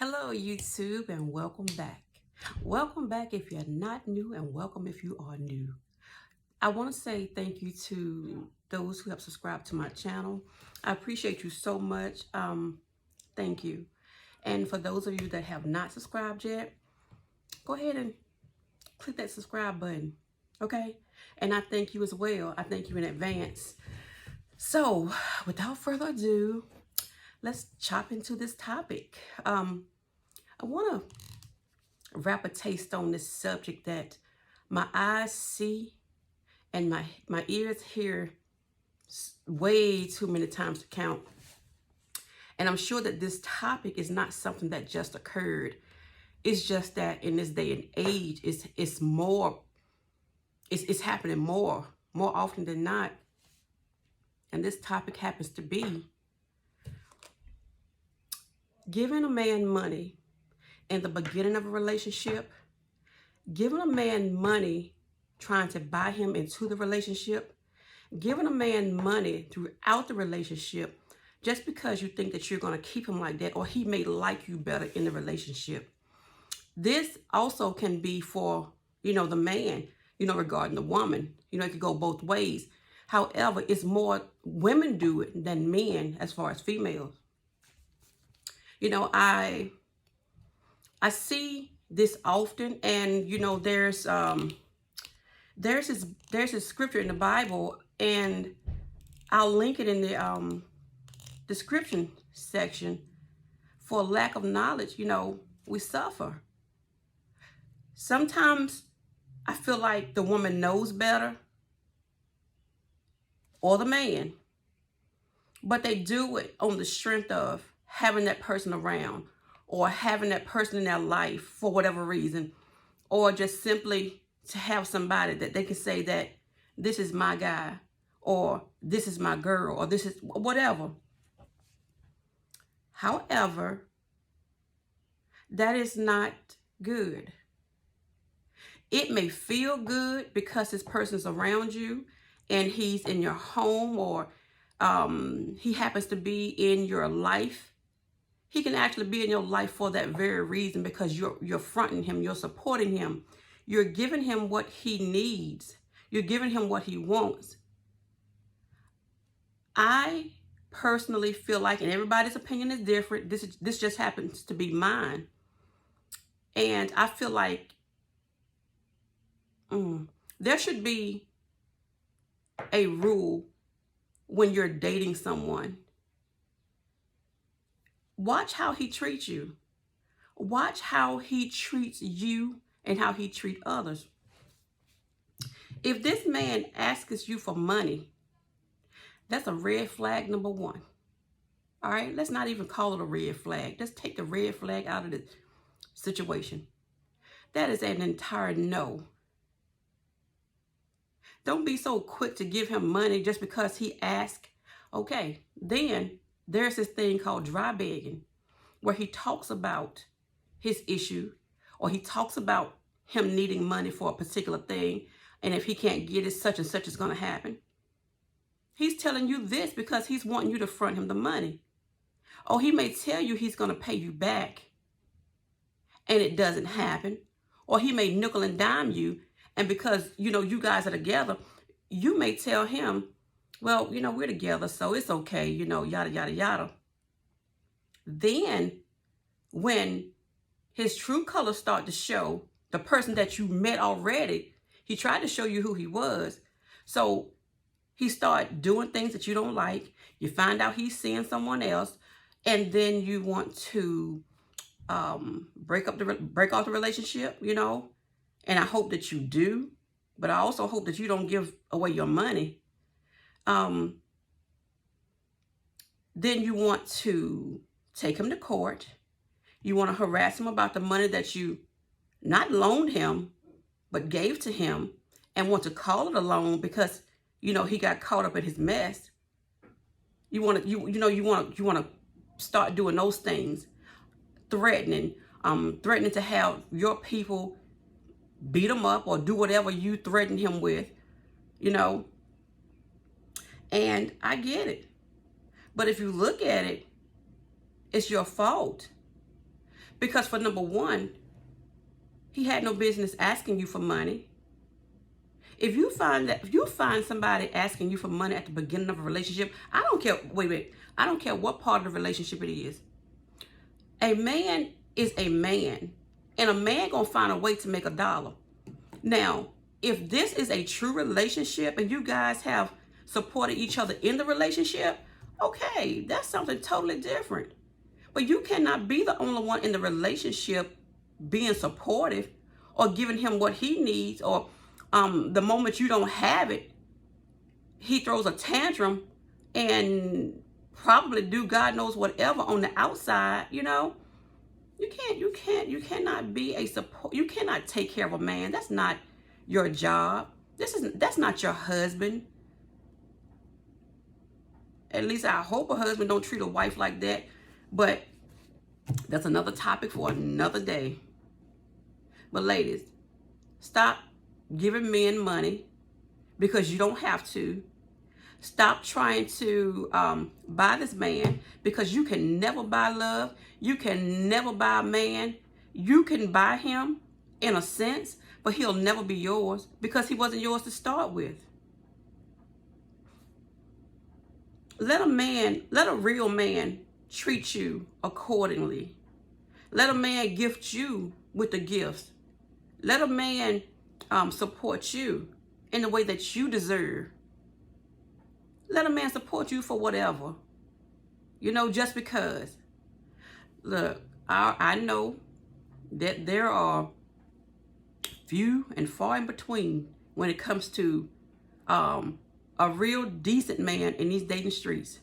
Hello, YouTube, and welcome back. Welcome back if you're not new, and welcome if you are new. I want to say thank you to those who have subscribed to my channel. I appreciate you so much. Thank you. And for those of you that have not subscribed yet, go ahead and click that subscribe button, okay? And I thank you as well. I thank you in advance. So, without further ado, let's chop into this topic. I want to wrap a taste on this subject that my eyes see and my ears hear way too many times to count. And I'm sure that this topic is not something that just occurred. It's just that in this day and age, it's happening more often than not. And this topic happens to be giving a man money in the beginning of a relationship, giving a man money trying to buy him into the relationship, giving a man money throughout the relationship just because you think that you're going to keep him like that or he may like you better in the relationship. This also can be for, the man, regarding the woman. It could go both ways. However, it's more women do it than men as far as females. I see this often, and there's this scripture in the Bible, and I'll link it in the description section. For lack of knowledge, we suffer. Sometimes I feel like the woman knows better, or the man, but they do it on the strength of having that person around, or having that person in their life for whatever reason, or just simply to have somebody that they can say that this is my guy, or this is my girl, or this is whatever. However, that is not good. It may feel good because this person's around you and he's in your home, or he happens to be in your life. He can actually be in your life for that very reason, because you're fronting him, you're supporting him, you're giving him what he needs, you're giving him what he wants. I personally feel like, and everybody's opinion is different, this just happens to be mine, and I feel like there should be a rule when you're dating someone. Watch how he treats you. Watch how he treats you and how he treats others. If this man asks you for money, that's a red flag number one. All right, let's not even call it a red flag. Let's take the red flag out of the situation. That is an entire no. Don't be so quick to give him money just because he asked. Okay, then there's this thing called dry begging, where he talks about his issue, or he talks about him needing money for a particular thing, and if he can't get it, such and such is going to happen. He's telling you this because he's wanting you to front him the money. Or he may tell you he's going to pay you back, and it doesn't happen. Or he may nickel and dime you, and because, you guys are together, you may tell him, well, we're together, so it's okay, yada, yada, yada. Then when his true colors start to show, the person that you met already, he tried to show you who he was. So he started doing things that you don't like. You find out he's seeing someone else, and then you want to break off the relationship, and I hope that you do, but I also hope that you don't give away your money. Then you want to take him to court. You want to harass him about the money that you not loaned him, but gave to him, and want to call it a loan because, he got caught up in his mess. You want to start doing those things, threatening to have your people beat him up or do whatever you threaten him with, and I get it. But if you look at it, it's your fault, Because for number one, he had no business asking you for money. If you find somebody asking you for money at the beginning of a relationship, I don't care. Wait. I don't care what part of the relationship it is. A man is a man, and a man gonna find a way to make a dollar. Now, if this is a true relationship and you guys have supported each other in the relationship, okay, that's something totally different. But you cannot be the only one in the relationship being supportive or giving him what he needs, or the moment you don't have it, he throws a tantrum and probably do God knows whatever on the outside. You cannot be a support. You cannot take care of a man. That's not your job. That's not your husband. At least I hope a husband don't treat a wife like that. But that's another topic for another day. But ladies, stop giving men money because you don't have to. Stop trying to buy this man, because you can never buy love. You can never buy a man. You can buy him in a sense, but he'll never be yours because he wasn't yours to start with. Let a real man treat you accordingly. Let a man gift you with the gifts. Let a man support you in the way that you deserve. Let a man support you for whatever. Just because. Look, I know that there are few and far in between when it comes to a real decent man in these dating streets.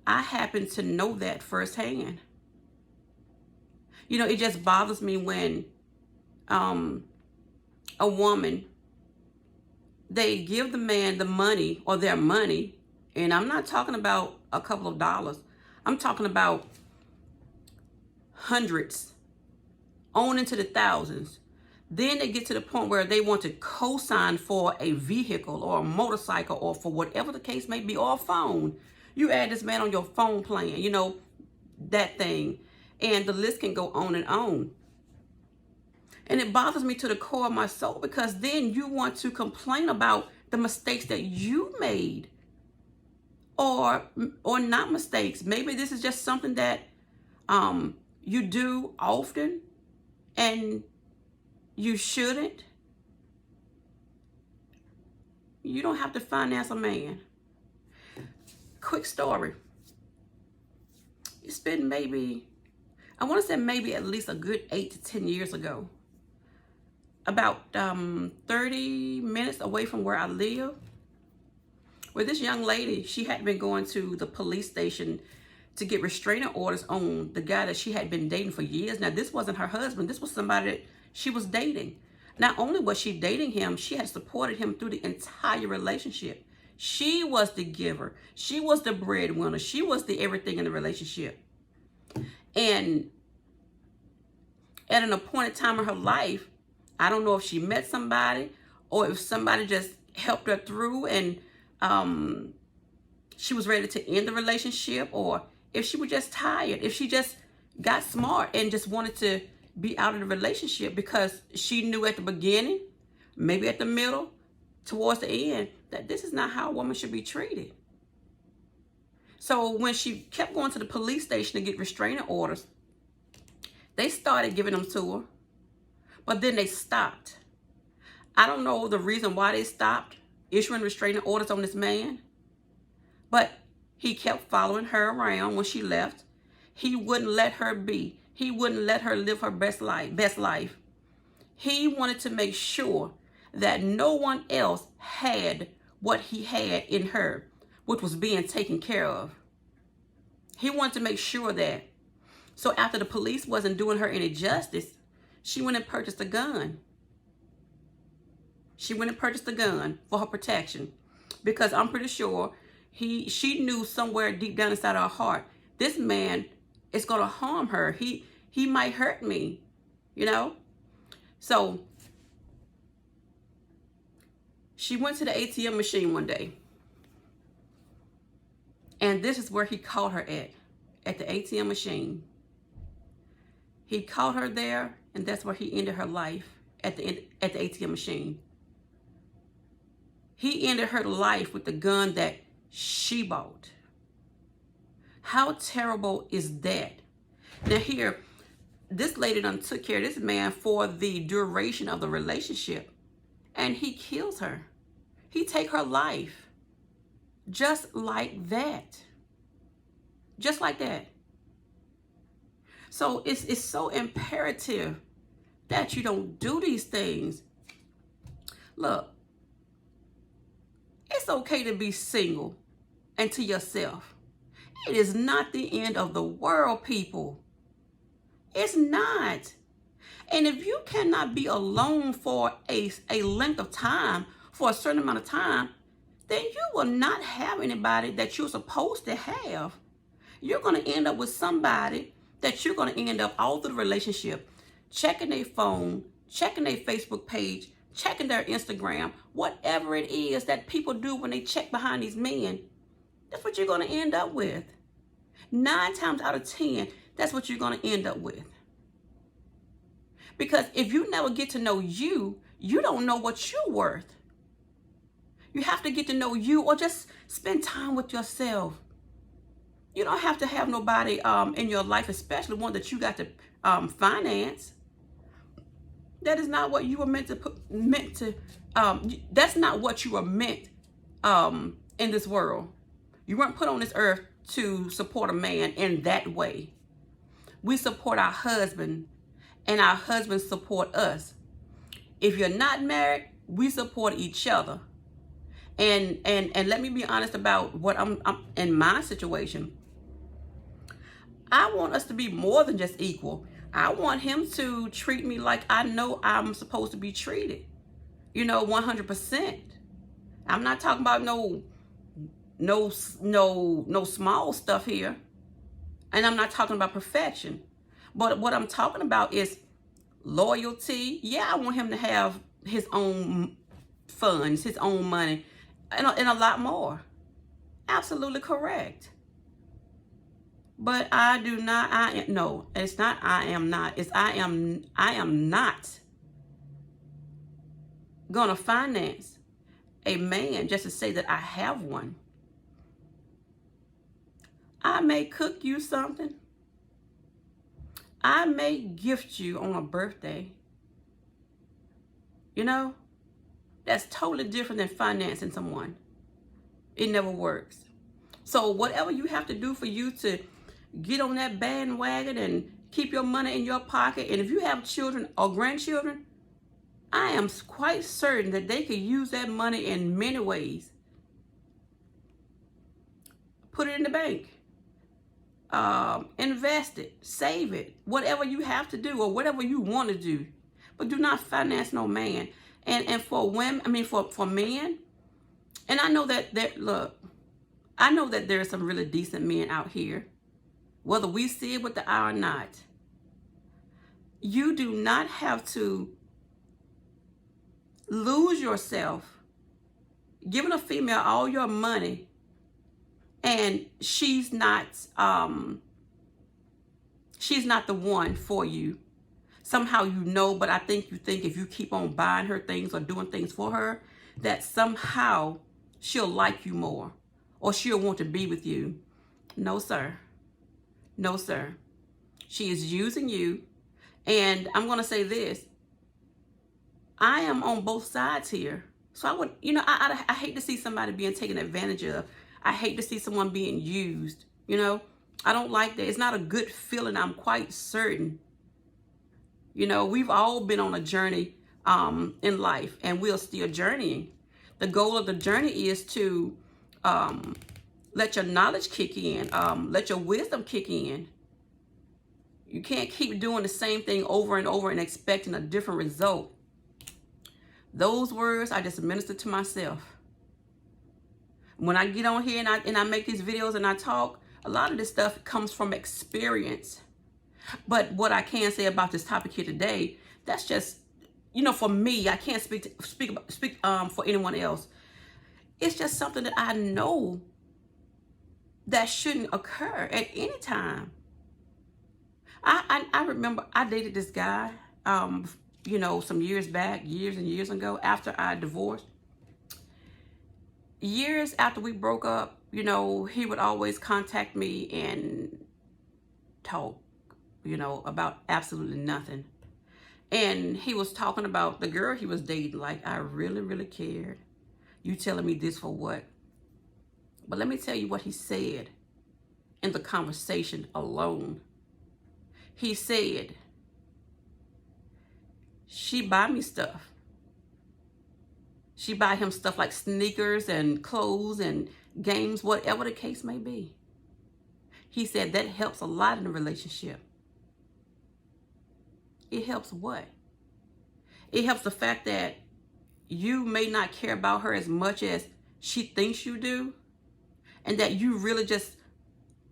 I happen to know that firsthand. It just bothers me when a woman, they give the man the money or their money, and I'm not talking about a couple of dollars. I'm talking about hundreds, on into the thousands. Then they get to the point where they want to co-sign for a vehicle or a motorcycle or for whatever the case may be, or a phone. You add this man on your phone plan, that thing. And the list can go on and on. And it bothers me to the core of my soul, because then you want to complain about the mistakes that you made, or not mistakes. Maybe this is just something that you do often and you shouldn't. You don't have to finance a man. Quick story. It's been maybe at least a good 8 to 10 years ago. About 30 minutes away from where I live, where this young lady, she had been going to the police station to get restraining orders on the guy that she had been dating for years. Now, this wasn't her husband. This was somebody that she was dating. Not only was she dating him, she had supported him through the entire relationship. She was the giver. She was the breadwinner. She was the everything in the relationship. And at an appointed time in her life, I don't know if she met somebody or if somebody just helped her through and she was ready to end the relationship, or if she was just tired, if she just got smart and just wanted to be out of the relationship because she knew at the beginning, maybe at the middle, towards the end, that this is not how a woman should be treated. So when she kept going to the police station to get restraining orders, they started giving them to her, but then they stopped. I don't know the reason why they stopped issuing restraining orders on this man, but he kept following her around when she left. He wouldn't let her be. He wouldn't let her live her best life. He wanted to make sure that no one else had what he had in her, which was being taken care of. He wanted to make sure that. So after the police wasn't doing her any justice, she went and purchased a gun. She went and purchased a gun for her protection, because I'm pretty sure she knew somewhere deep down inside her heart, this man is going to harm her. He might hurt me, So she went to the ATM machine one day, and this is where he caught her at the ATM machine. He caught her there, and that's where he ended her life at the ATM machine. He ended her life with the gun that she bought. How terrible is that? Now here, this lady done took care of this man for the duration of the relationship, and he kills her. He take her life. Just like that. Just like that. So it's so imperative that you don't do these things. Look, it's okay to be single and to yourself. It is not the end of the world, people. It's not. And if you cannot be alone for a length of time, for a certain amount of time, then you will not have anybody that you're supposed to have. You're going to end up with somebody that you're going to end up all through the relationship, checking their phone, checking their Facebook page, checking their Instagram, whatever it is that people do when they check behind these men. That's what you're going to end up with. 9 times out of 10, that's what you're going to end up with. Because if you never get to know you, you don't know what you're worth. You have to get to know you, or just spend time with yourself. You don't have to have nobody in your life, especially one that you got to finance. That is not what you were meant to that's not what you were meant in this world. You weren't put on this earth to support a man in that way. We support our husband, and our husbands support us. If you're not married, we support each other. And let me be honest about what I'm in my situation. I want us to be more than just equal. I want him to treat me like I know I'm supposed to be treated. 100%. I'm not talking about no small stuff here. And I'm not talking about perfection. But what I'm talking about is loyalty. Yeah, I want him to have his own funds, his own money, and a lot more. Absolutely correct. But I do not, no, it's not I am not. It's I am not going to finance a man just to say that I have one. I may cook you something. I may gift you on a birthday. That's totally different than financing someone. It never works. So whatever you have to do for you to get on that bandwagon and keep your money in your pocket, and if you have children or grandchildren, I am quite certain that they could use that money in many ways. Put it in the bank. Invest it. Save it. Whatever you have to do, or whatever you want to do. But do not finance no man. And for women, for men, and I know I know that there are some really decent men out here, whether we see it with the eye or not. You do not have to lose yourself giving a female all your money, and she's not the one for you. Somehow but I think you think if you keep on buying her things or doing things for her, that somehow she'll like you more, or she'll want to be with you. No, sir. No, sir. She is using you. And I'm going to say this. I am on both sides here. So I would, I hate to see somebody being taken advantage of. I hate to see someone being used. I don't like that. It's not a good feeling, I'm quite certain. We've all been on a journey in life, and we're still journeying. The goal of the journey is to let your knowledge kick in, let your wisdom kick in. You can't keep doing the same thing over and over and expecting a different result. Those words I just minister to myself. When I get on here and I make these videos and I talk, a lot of this stuff comes from experience. But what I can say about this topic here today, that's just, for me, I can't speak for anyone else. It's just something that I know that shouldn't occur at any time. I remember I dated this guy, you know, some years back, years and years ago, after I divorced. Years after we broke up, you know, he would always contact me and talk, you know, about absolutely nothing. And he was talking about the girl he was dating, like, I really, really cared. You telling me this for what? But let me tell you what he said in the conversation alone. He said, she buy me stuff. She buy him stuff like sneakers and clothes and games, whatever the case may be. He said that helps a lot in a relationship. It helps what? It helps the fact that you may not care about her as much as she thinks you do, and that you really just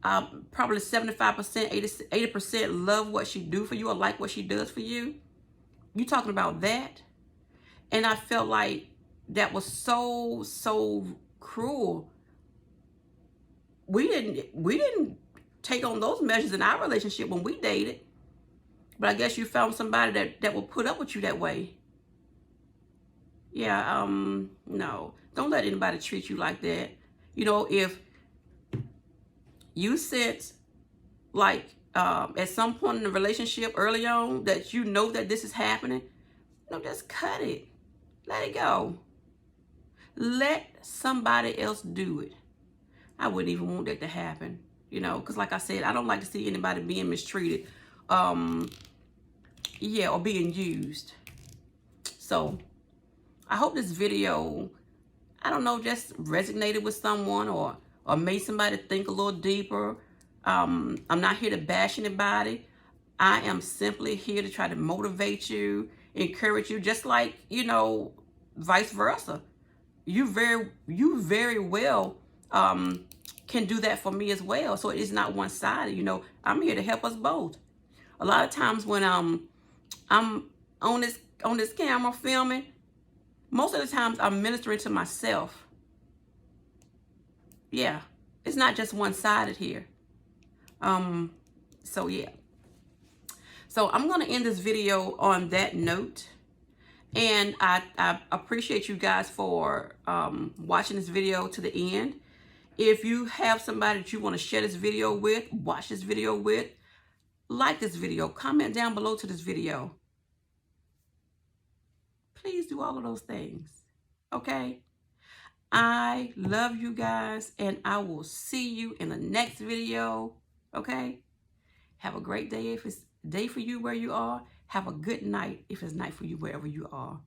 probably 75%, 80% love what she do for you or like what she does for you. You talking about that? And I felt like that was so cruel. We didn't take on those measures in our relationship when we dated. But I guess you found somebody that will put up with you that way. Yeah, no. Don't let anybody treat you like that. You know, if you sense like at some point in the relationship early on that you know that this is happening, you know, just cut it. Let it go. Let somebody else do it. I wouldn't even want that to happen, you know, because like I said, I don't like to see anybody being mistreated, yeah, or being used. So I hope this video, I don't know, just resonated with someone or made somebody think a little deeper. I'm not here to bash anybody. I am simply here to try to motivate you, encourage you, just like, you know, vice versa. You very well can do that for me as well. So it is not one-sided. You know, I'm here to help us both. A lot of times when I'm on this camera filming, most of the times I'm ministering to myself. Yeah, it's not just one-sided here. So yeah. So I'm gonna end this video on that note. And I appreciate you guys for watching this video to the end. If you have somebody that you want to share this video with, watch this video with, like this video, comment down below to this video. Please do all of those things, okay? I love you guys, and I will see you in the next video, okay? Have a great day if it's day for you where you are. Have a good night if it's night for you wherever you are.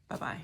Bye-bye.